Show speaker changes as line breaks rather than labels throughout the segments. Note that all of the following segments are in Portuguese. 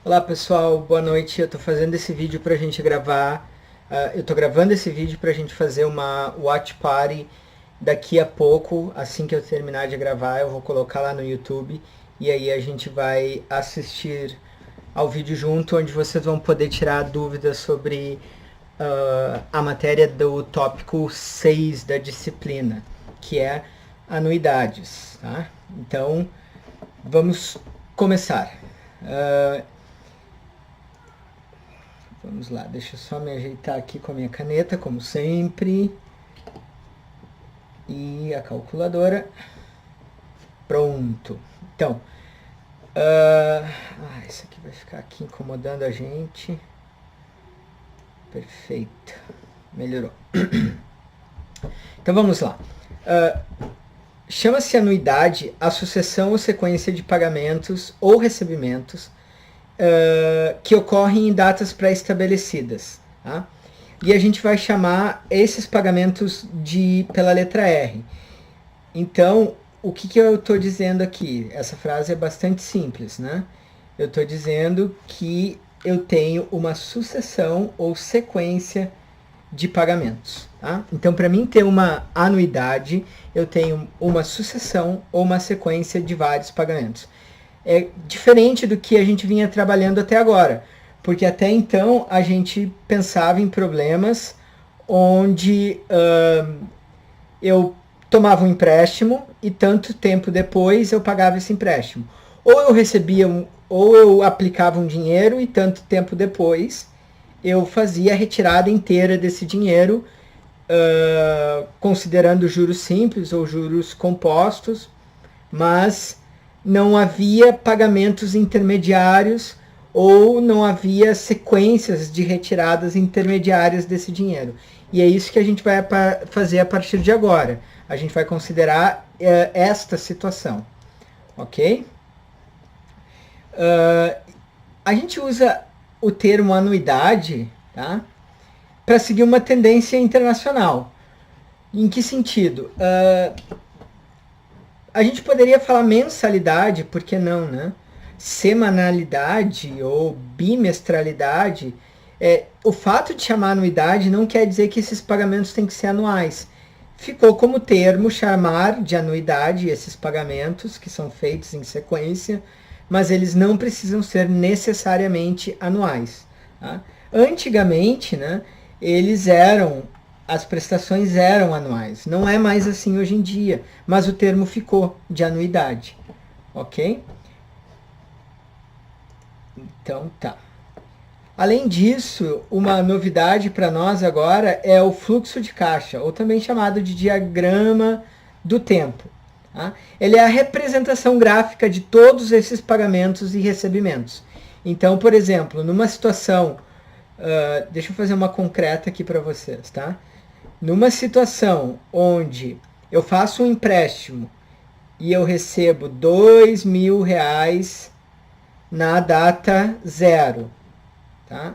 Olá pessoal, boa noite. Eu tô fazendo esse vídeo pra gente gravar. Eu tô gravando esse vídeo pra gente fazer uma watch party daqui a pouco. Assim que eu terminar de gravar, eu vou colocar lá no YouTube e aí a gente vai assistir ao vídeo junto, onde vocês vão poder tirar dúvidas sobre a matéria do tópico 6 da disciplina, que é anuidades. Tá? Então, vamos começar. Vamos lá, deixa eu só me ajeitar aqui com a minha caneta, como sempre. E a calculadora. Pronto. Então, isso aqui vai ficar aqui incomodando a gente. Perfeito. Melhorou. Então vamos lá. Chama-se anuidade a sucessão ou sequência de pagamentos ou recebimentos que ocorrem em datas pré-estabelecidas. Tá? E a gente vai chamar esses pagamentos pela letra R. Então, o que eu estou dizendo aqui? Essa frase é bastante simples, né? Eu estou dizendo que eu tenho uma sucessão ou sequência de pagamentos. Tá? Então, para mim ter uma anuidade, eu tenho uma sucessão ou uma sequência de vários pagamentos. É diferente do que a gente vinha trabalhando até agora, porque até então a gente pensava em problemas onde eu tomava um empréstimo e tanto tempo depois eu pagava esse empréstimo. Ou eu recebia, ou eu aplicava um dinheiro e tanto tempo depois eu fazia a retirada inteira desse dinheiro, considerando juros simples ou juros compostos, mas não havia pagamentos intermediários ou não havia sequências de retiradas intermediárias desse dinheiro. E é isso que a gente vai fazer a partir de agora. A gente vai considerar esta situação, ok? A gente usa o termo anuidade, tá? Para seguir uma tendência internacional. Em que sentido? A gente poderia falar mensalidade, por que não, né? Semanalidade ou bimestralidade. O fato de chamar anuidade não quer dizer que esses pagamentos têm que ser anuais. Ficou como termo chamar de anuidade esses pagamentos que são feitos em sequência, mas eles não precisam ser necessariamente anuais. Tá? Antigamente, né, as prestações eram anuais. Não é mais assim hoje em dia, mas o termo ficou de anuidade. Ok? Então tá. Além disso, uma novidade para nós agora é o fluxo de caixa, ou também chamado de diagrama do tempo. Tá? Ele é a representação gráfica de todos esses pagamentos e recebimentos. Então, por exemplo, numa situação, deixa eu fazer uma concreta aqui para vocês, tá? Numa situação onde eu faço um empréstimo e eu recebo R$2.000 na data 0, tá?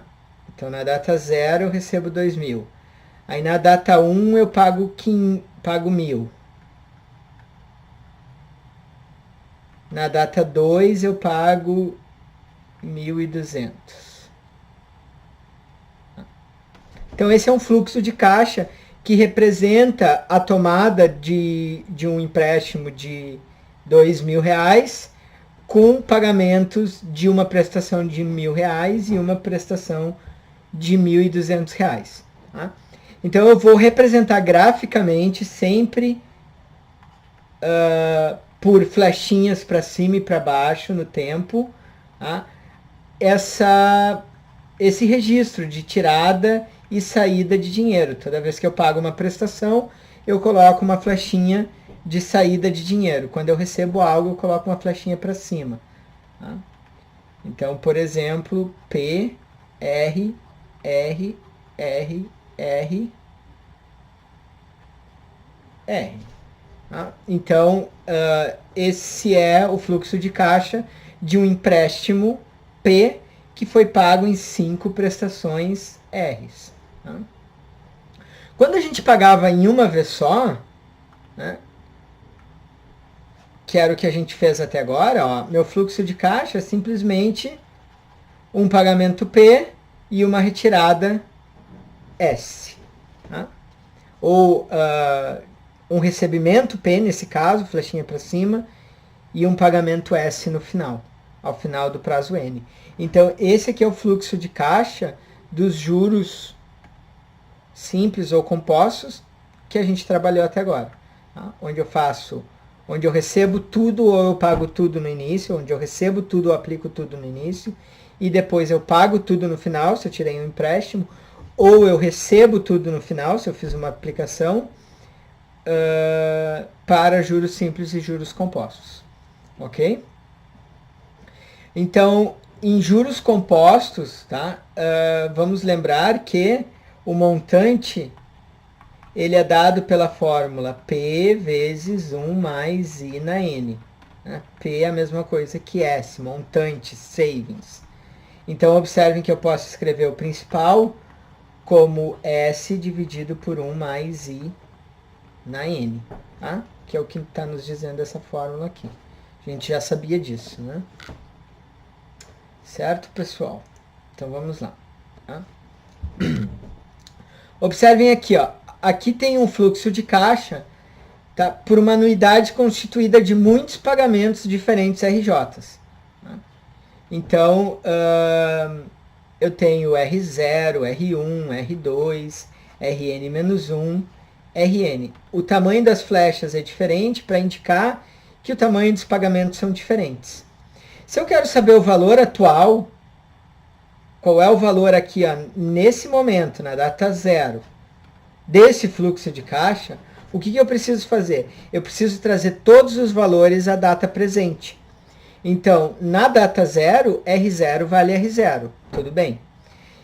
Então na data 0 eu recebo 2.000. Aí na data 1 eu pago 1.000. Na data 2 eu pago 1.200. Então esse é um fluxo de caixa que representa a tomada de um empréstimo de R$2.000 com pagamentos de uma prestação de R$1.000 e uma prestação de R$1.200. Tá? Então eu vou representar graficamente sempre por flechinhas para cima e para baixo no tempo, tá? Esse registro de tirada e saída de dinheiro. Toda vez que eu pago uma prestação, eu coloco uma flechinha de saída de dinheiro. Quando eu recebo algo, eu coloco uma flechinha para cima. Tá? Então, por exemplo, P, R, R, R, R, R. Tá? Então, esse é o fluxo de caixa de um empréstimo P que foi pago em 5 prestações R's. Tá? Quando a gente pagava em uma vez só, né, que era o que a gente fez até agora, ó, meu fluxo de caixa é simplesmente um pagamento P e uma retirada S. Tá? Ou um recebimento P, nesse caso, flechinha para cima, e um pagamento S no final, ao final do prazo N. Então, esse aqui é o fluxo de caixa dos juros simples ou compostos que a gente trabalhou até agora. Tá? Onde eu recebo tudo ou eu pago tudo no início, onde eu recebo tudo ou aplico tudo no início, e depois eu pago tudo no final, se eu tirei um empréstimo, ou eu recebo tudo no final, se eu fiz uma aplicação, para juros simples e juros compostos. Ok? Então, em juros compostos, tá? Vamos lembrar que o montante ele é dado pela fórmula P vezes 1 mais I na N. Né? P é a mesma coisa que S, montante, savings. Então, observem que eu posso escrever o principal como S dividido por 1 mais I na N. Tá? Que é o que está nos dizendo essa fórmula aqui. A gente já sabia disso, né? Certo, pessoal? Então, vamos lá. Tá? Observem aqui, ó. Aqui tem um fluxo de caixa, tá, por uma anuidade constituída de muitos pagamentos diferentes RJs. Tá? Então, eu tenho R0, R1, R2, Rn-1, Rn. O tamanho das flechas é diferente para indicar que o tamanho dos pagamentos são diferentes. Se eu quero saber o valor atual, qual é o valor aqui, ó, nesse momento, na data 0, desse fluxo de caixa, o que eu preciso fazer? Eu preciso trazer todos os valores à data presente. Então, na data 0, R0 vale R0. Tudo bem?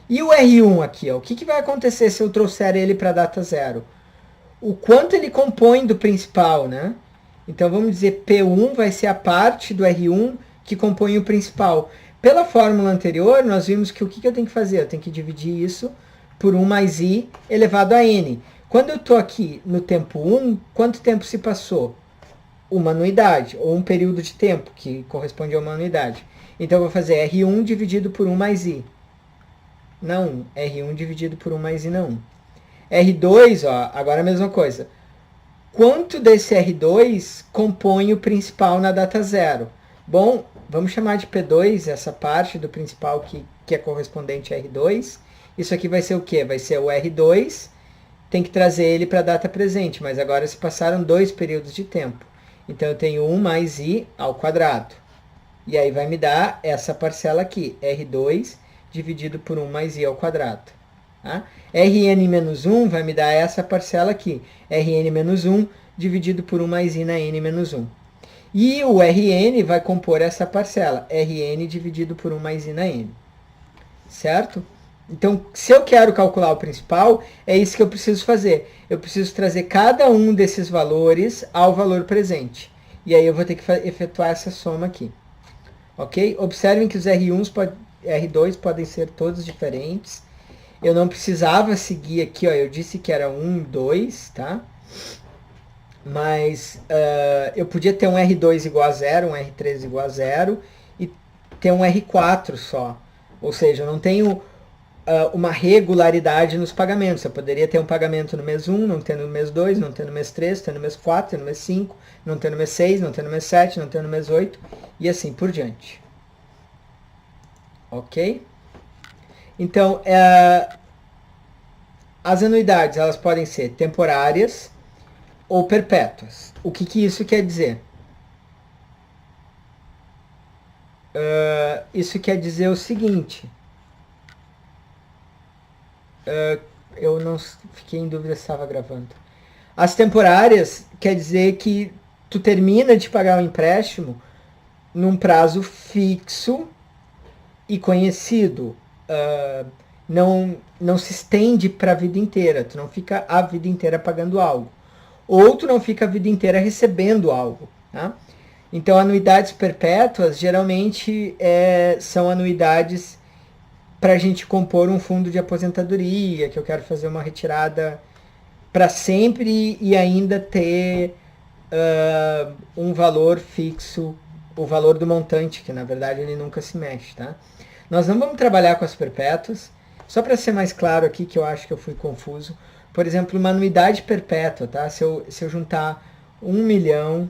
E o R1 aqui, ó, o que vai acontecer se eu trouxer ele para a data 0? O quanto ele compõe do principal, né? Então, vamos dizer, P1 vai ser a parte do R1 que compõe o principal. Pela fórmula anterior, nós vimos que o que eu tenho que fazer? Eu tenho que dividir isso por 1 mais I elevado a N. Quando eu estou aqui no tempo 1, quanto tempo se passou? Uma anuidade, ou um período de tempo, que corresponde a uma anuidade. Então, eu vou fazer R1 dividido por 1 mais I. Na 1. R1 dividido por 1 mais I na 1. R2, ó, agora a mesma coisa. Quanto desse R2 compõe o principal na data 0? Bom, vamos chamar de P2, essa parte do principal que é correspondente a R2. Isso aqui vai ser o quê? Vai ser o R2, tem que trazer ele para a data presente, mas agora se passaram 2 períodos de tempo. Então, eu tenho 1 mais I ao quadrado. E aí vai me dar essa parcela aqui, R2 dividido por 1 mais I ao quadrado. Tá? Rn menos 1 vai me dar essa parcela aqui, Rn menos 1 dividido por 1 mais I na N menos 1. E o Rn vai compor essa parcela, Rn dividido por 1 mais I na N. Certo? Então, se eu quero calcular o principal, é isso que eu preciso fazer. Eu preciso trazer cada um desses valores ao valor presente. E aí eu vou ter que efetuar essa soma aqui. Ok? Observem que os R2 podem ser todos diferentes. Eu não precisava seguir aqui, ó, eu disse que era 1, 2, tá? Mas eu podia ter um R2 igual a 0, um R3 igual a 0 e ter um R4 só. Ou seja, eu não tenho uma regularidade nos pagamentos. Eu poderia ter um pagamento no mês 1, não ter no mês 2, não ter no mês 3, ter no mês 4, ter no mês 5, não ter no mês 6, não ter no mês 7, não ter no mês 8 e assim por diante. Ok? Então, as anuidades elas podem ser temporárias ou perpétuas. O que isso quer dizer? Isso quer dizer o seguinte. Eu não fiquei em dúvida se estava gravando. As temporárias quer dizer que tu termina de pagar o empréstimo num prazo fixo e conhecido. Não se estende para a vida inteira. Tu não fica a vida inteira pagando algo. Ou tu não fica a vida inteira recebendo algo. Tá? Então, anuidades perpétuas geralmente são anuidades para a gente compor um fundo de aposentadoria, que eu quero fazer uma retirada para sempre e ainda ter um valor fixo, o valor do montante, que na verdade ele nunca se mexe. Tá? Nós não vamos trabalhar com as perpétuas. Só para ser mais claro aqui, que eu acho que eu fui confuso. Por exemplo, uma anuidade perpétua, tá? Se eu juntar 1 milhão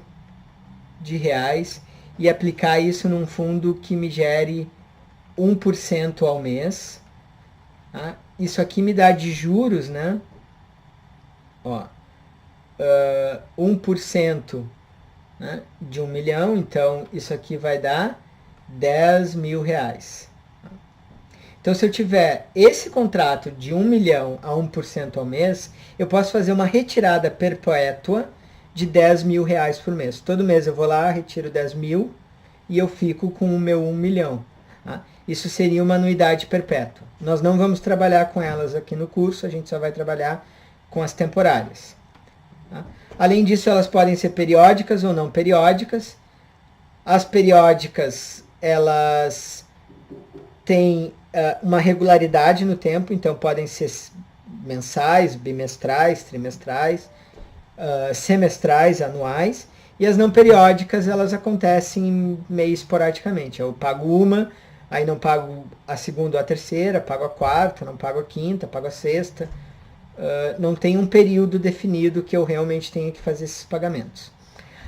de reais e aplicar isso num fundo que me gere 1% ao mês, tá? Isso aqui me dá de juros, né? Ó, 1%, né, de 1 milhão, então isso aqui vai dar 10 mil reais. Então, se eu tiver esse contrato de 1 milhão a 1% ao mês, eu posso fazer uma retirada perpétua de 10 mil reais por mês. Todo mês eu vou lá, retiro 10 mil e eu fico com o meu 1 milhão. Tá? Isso seria uma anuidade perpétua. Nós não vamos trabalhar com elas aqui no curso, a gente só vai trabalhar com as temporárias. Tá? Além disso, elas podem ser periódicas ou não periódicas. As periódicas, elas têm uma regularidade no tempo, então podem ser mensais, bimestrais, trimestrais, semestrais, anuais. E as não periódicas, elas acontecem meio esporadicamente. Eu pago uma, aí não pago a segunda ou a terceira, pago a quarta, não pago a quinta, pago a sexta. Não tem um período definido que eu realmente tenha que fazer esses pagamentos.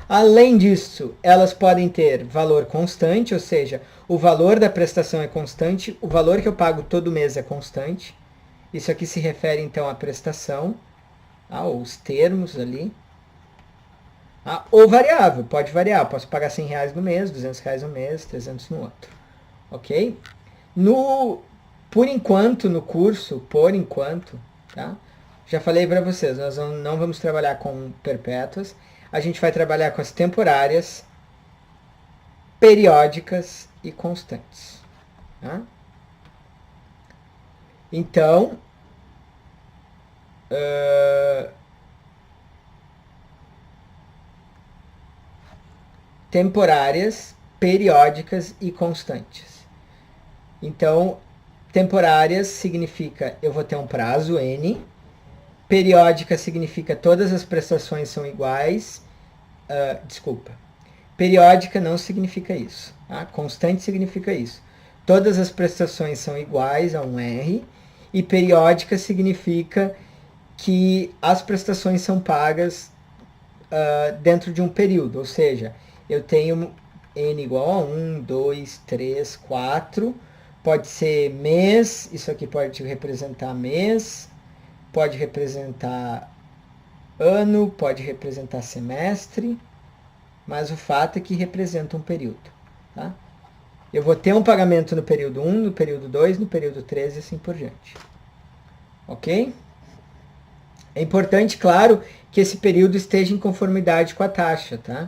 Além disso, elas podem ter valor constante, ou seja, o valor da prestação é constante, o valor que eu pago todo mês é constante. Isso aqui se refere então à prestação, ou os termos ali. Ou variável, pode variar, eu posso pagar 100 reais no mês, 200 reais no mês, 300 no outro. Ok? Por enquanto, no curso, tá? Já falei para vocês, nós não vamos trabalhar com perpétuas, a gente vai trabalhar com as temporárias, periódicas e constantes. Tá? Então, temporárias, periódicas e constantes. Então, temporárias significa eu vou ter um prazo N, periódica significa todas as prestações são iguais. Periódica não significa isso. Tá? Constante significa isso. Todas as prestações são iguais a um R. E periódica significa que as prestações são pagas dentro de um período. Ou seja, eu tenho N igual a 1, 2, 3, 4. Pode ser mês. Isso aqui pode representar mês. Pode representar ano, pode representar semestre, mas o fato é que representa um período. Tá? Eu vou ter um pagamento no período 1, no período 2, no período 3 e assim por diante. Ok? É importante, claro, que esse período esteja em conformidade com a taxa. Tá?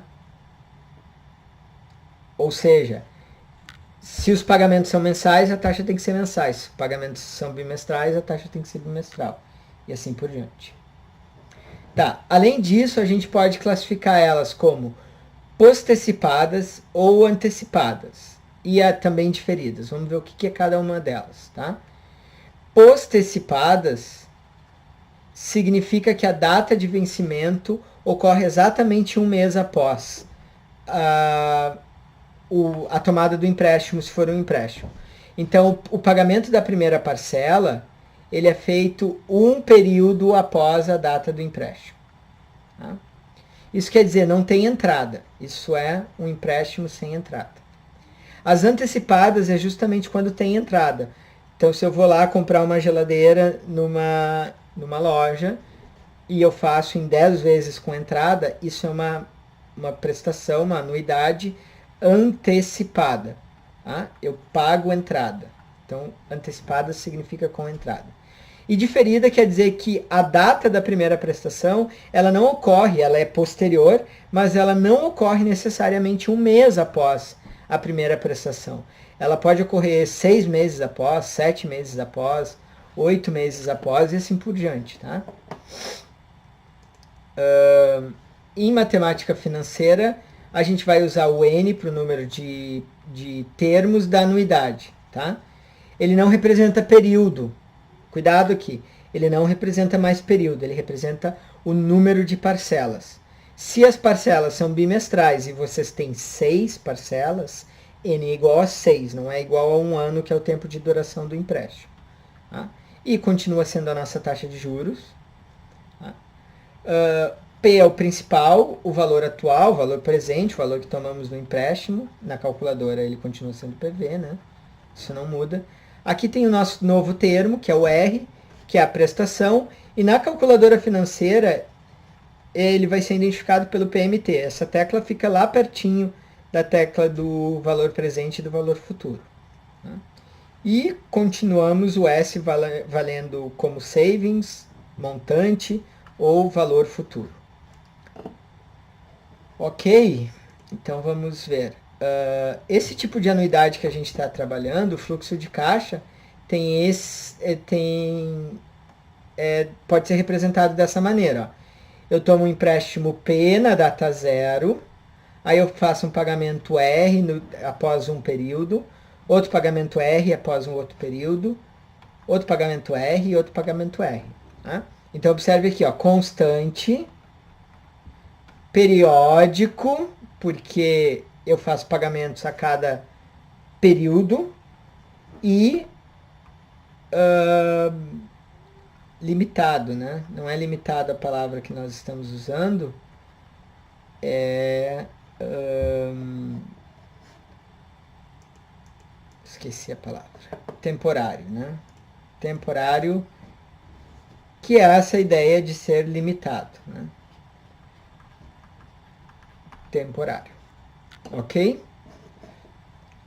Ou seja, se os pagamentos são mensais, a taxa tem que ser mensais. Se os pagamentos são bimestrais, a taxa tem que ser bimestral. E assim por diante. Tá. Além disso, a gente pode classificar elas como postecipadas ou antecipadas. E também diferidas. Vamos ver o que é cada uma delas. Tá? Postecipadas significa que a data de vencimento ocorre exatamente um mês após a tomada do empréstimo, se for um empréstimo. Então, o pagamento da primeira parcela ele é feito um período após a data do empréstimo. Tá? Isso quer dizer, não tem entrada. Isso é um empréstimo sem entrada. As antecipadas é justamente quando tem entrada. Então, se eu vou lá comprar uma geladeira numa loja e eu faço em 10 vezes com entrada, isso é uma prestação, uma anuidade antecipada. Tá? Eu pago entrada. Então, antecipada significa com entrada. E diferida quer dizer que a data da primeira prestação, ela não ocorre, ela é posterior, mas ela não ocorre necessariamente um mês após a primeira prestação. Ela pode ocorrer 6 meses após, 7 meses após, 8 meses após e assim por diante. Tá? Em matemática financeira, a gente vai usar o N para o número de termos da anuidade. Tá? Ele não representa período. Cuidado aqui, ele não representa mais período, ele representa o número de parcelas. Se as parcelas são bimestrais e vocês têm 6 parcelas, N é igual a 6, não é igual a 1 ano, que é o tempo de duração do empréstimo. Tá? E continua sendo a nossa taxa de juros. Tá? P é o principal, o valor atual, o valor presente, o valor que tomamos no empréstimo. Na calculadora ele continua sendo PV, né? Isso não muda. Aqui tem o nosso novo termo, que é o R, que é a prestação. E na calculadora financeira, ele vai ser identificado pelo PMT. Essa tecla fica lá pertinho da tecla do valor presente e do valor futuro. Tá? E continuamos o S valendo como savings, montante ou valor futuro. Ok, então vamos ver. Esse tipo de anuidade que a gente está trabalhando, o fluxo de caixa, pode ser representado dessa maneira. Ó. Eu tomo um empréstimo P na data 0, aí eu faço um pagamento R após um período, outro pagamento R após um outro período, outro pagamento R e outro pagamento R. Tá? Então observe aqui, ó, constante, periódico, porque eu faço pagamentos a cada período, e limitado, né? Não é limitado a palavra que nós estamos usando, esqueci a palavra. Temporário, né? Temporário, que é essa ideia de ser limitado, né? Temporário. Ok?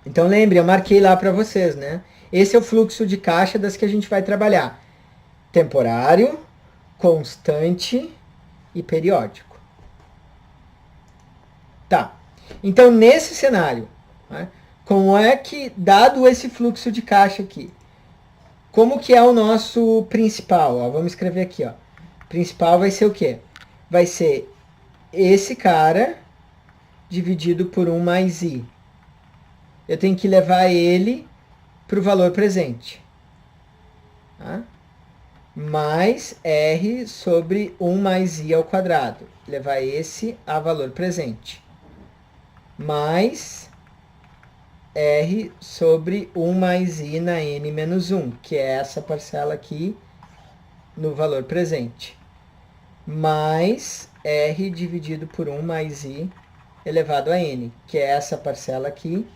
Então lembre, eu marquei lá para vocês, né? Esse é o fluxo de caixa das que a gente vai trabalhar. Temporário, constante e periódico. Tá. Então, nesse cenário, né, como é que, dado esse fluxo de caixa aqui, como que é o nosso principal? Ó, vamos escrever aqui. Ó. Principal vai ser o quê? Vai ser esse cara dividido por 1 mais I. Eu tenho que levar ele para o valor presente. Tá? Mais R sobre 1 mais I ao quadrado. Levar esse a valor presente. Mais R sobre 1 mais I na N menos 1, que é essa parcela aqui no valor presente. Mais R dividido por 1 mais I elevado a N, que é essa parcela aqui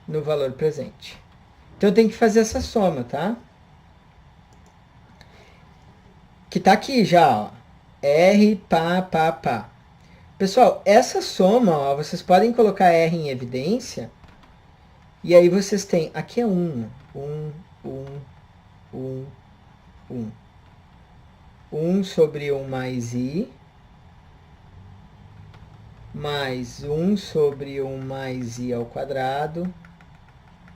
no valor presente. Então eu tenho que fazer essa soma, tá? Que tá aqui já, ó. R, pá. Pessoal, essa soma, ó, vocês podem colocar R em evidência, e aí vocês têm, aqui é 1, 1 sobre 1 mais I, mais 1 sobre 1 mais I ao quadrado,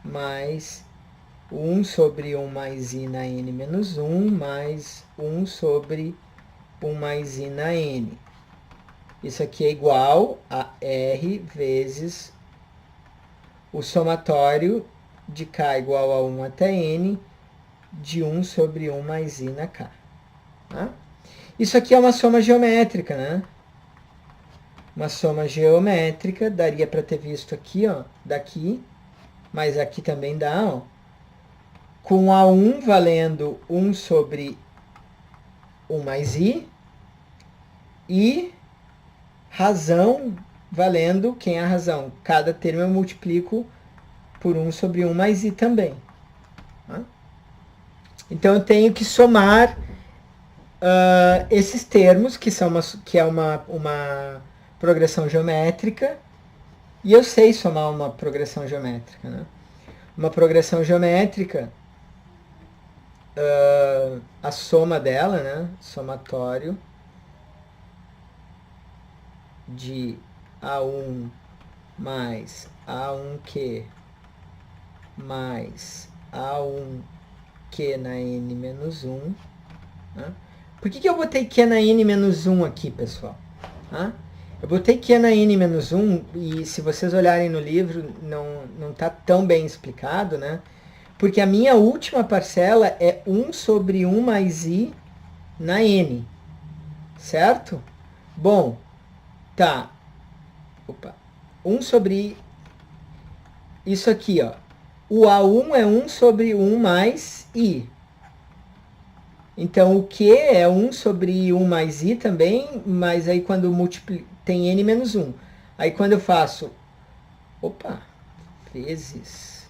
mais 1 sobre 1 mais I na N menos 1, mais 1 sobre 1 mais I na N. Isso aqui é igual a R vezes o somatório de K igual a 1 até N de 1 sobre 1 mais I na K. Tá? Isso aqui é uma soma geométrica, né? Uma soma geométrica, daria para ter visto aqui, ó, daqui, mas aqui também dá, ó, com A1 valendo 1 sobre 1 mais I, e razão valendo, quem é a razão? Cada termo eu multiplico por 1 sobre 1 mais I também. Tá? Então eu tenho que somar esses termos, que é uma progressão geométrica, e eu sei somar uma progressão geométrica. Né? Uma progressão geométrica, a soma dela, né? Somatório de A1 mais A1Q mais A1Q na N menos 1. Né? Por que eu botei Q na N menos 1 aqui, pessoal? Eu botei Q na N menos 1, e se vocês olharem no livro, não está tão bem explicado, né? Porque a minha última parcela é 1 sobre 1 mais I na N. Certo? Bom, tá. 1 sobre I. isso aqui, ó. O A1 é 1 sobre 1 mais I. Então, o Q é 1 sobre 1 mais I também, mas aí quando tem N menos 1. Aí quando eu faço... Opa! Vezes.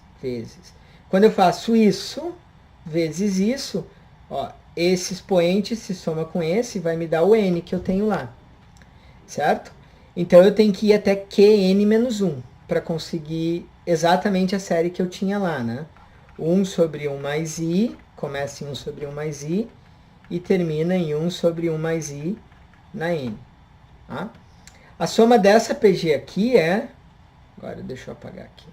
Quando eu faço isso, vezes isso, ó, esse expoente se soma com esse, vai me dar o N que eu tenho lá. Certo? Então, eu tenho que ir até Qn menos 1 para conseguir exatamente a série que eu tinha lá, né? 1 sobre 1 mais I, começa em 1 sobre 1 mais I, e termina em 1 sobre 1 mais I na N. Tá? A soma dessa PG aqui é... Agora, deixa eu apagar aqui.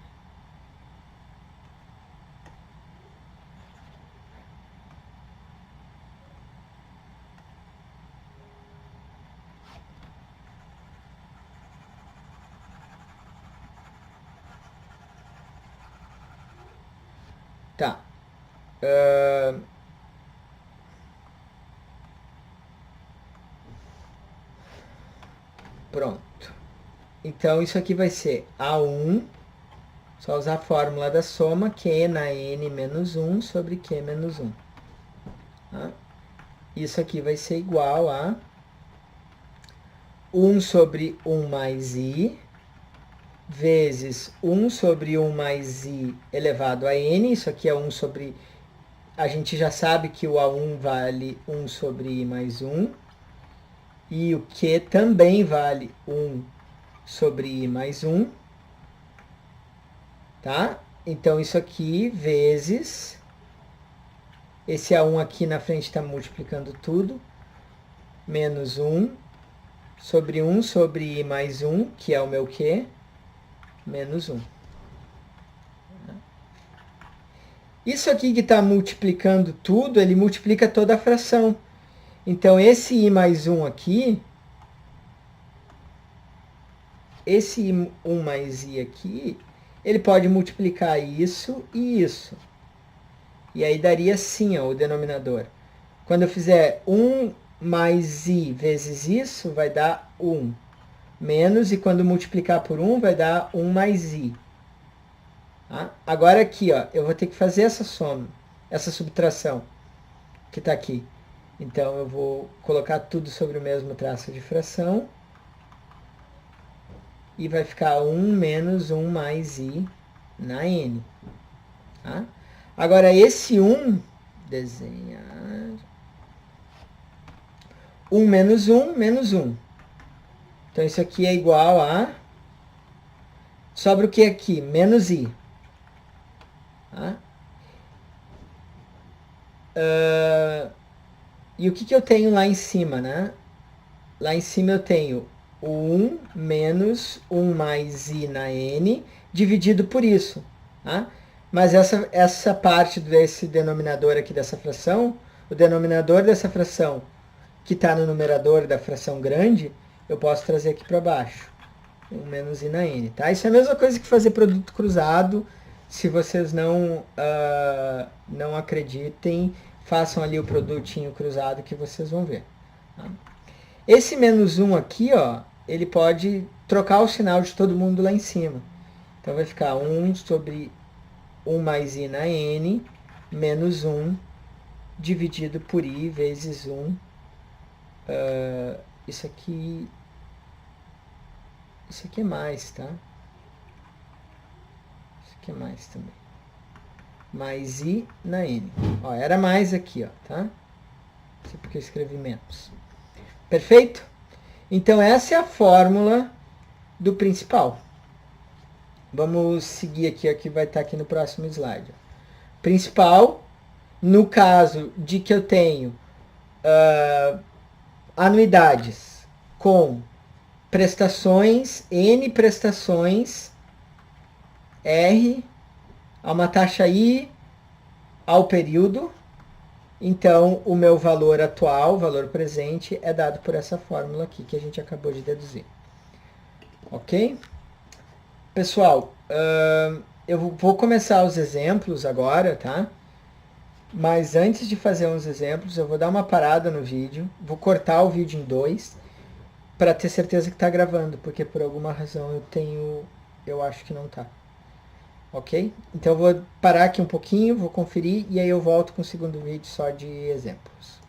Tá. Pronto. Então, isso aqui vai ser A1, só usar a fórmula da soma, Q na N menos 1 sobre Q menos 1. Tá? Isso aqui vai ser igual a 1 sobre 1 mais I, vezes 1 sobre 1 mais I elevado a N. Isso aqui é 1 sobre... A gente já sabe que o A1 vale 1 sobre I mais 1. E o Q também vale 1 sobre I mais 1. Tá? Então, isso aqui vezes... Esse A1 aqui na frente está multiplicando tudo. Menos 1 sobre 1 sobre I mais 1, que é o meu Q, menos 1. Isso aqui que está multiplicando tudo, ele multiplica toda a fração. Então, esse I mais 1 aqui, esse 1 mais I aqui, ele pode multiplicar isso e isso. E aí daria assim, ó, o denominador. Quando eu fizer 1 mais I vezes isso, vai dar 1. Menos, e quando multiplicar por 1, vai dar 1 mais I. Tá? Agora aqui, ó, eu vou ter que fazer essa soma, essa subtração, que está aqui. Então, eu vou colocar tudo sobre o mesmo traço de fração. E vai ficar 1 menos 1 mais I na N. Tá? Agora, esse 1, desenhar... 1 menos 1, menos 1. Então, isso aqui é igual a... Sobra o que aqui? Menos I. Tá? E o que eu tenho lá em cima, né? Lá em cima eu tenho 1 menos 1 mais I na N, dividido por isso. Tá? Mas essa parte desse denominador aqui dessa fração, o denominador dessa fração que está no numerador da fração grande, eu posso trazer aqui para baixo. 1 menos I na N. Tá? Isso é a mesma coisa que fazer produto cruzado. Se vocês não acreditem, façam ali o produtinho cruzado que vocês vão ver. Tá? Esse menos 1 aqui, ó, ele pode trocar o sinal de todo mundo lá em cima. Então, vai ficar 1 sobre 1 mais I na N, menos 1, dividido por I, vezes 1. Isso aqui é mais, tá? Isso aqui é mais também. Mais I na N. Ó, era mais aqui, ó, tá? Não sei porque eu escrevi menos. Perfeito? Então, essa é a fórmula do principal. Vamos seguir aqui, que vai estar aqui no próximo slide. Principal, no caso de que eu tenho anuidades com prestações, N prestações, R, a uma taxa I ao período. Então, o meu valor atual, o valor presente, é dado por essa fórmula aqui que a gente acabou de deduzir. Ok? Pessoal, eu vou começar os exemplos agora, tá? Mas antes de fazer uns exemplos, eu vou dar uma parada no vídeo, vou cortar o vídeo em 2, para ter certeza que está gravando, porque por alguma razão eu acho que não está. ok? Então eu vou parar aqui um pouquinho, vou conferir e aí eu volto com o segundo vídeo só de exemplos.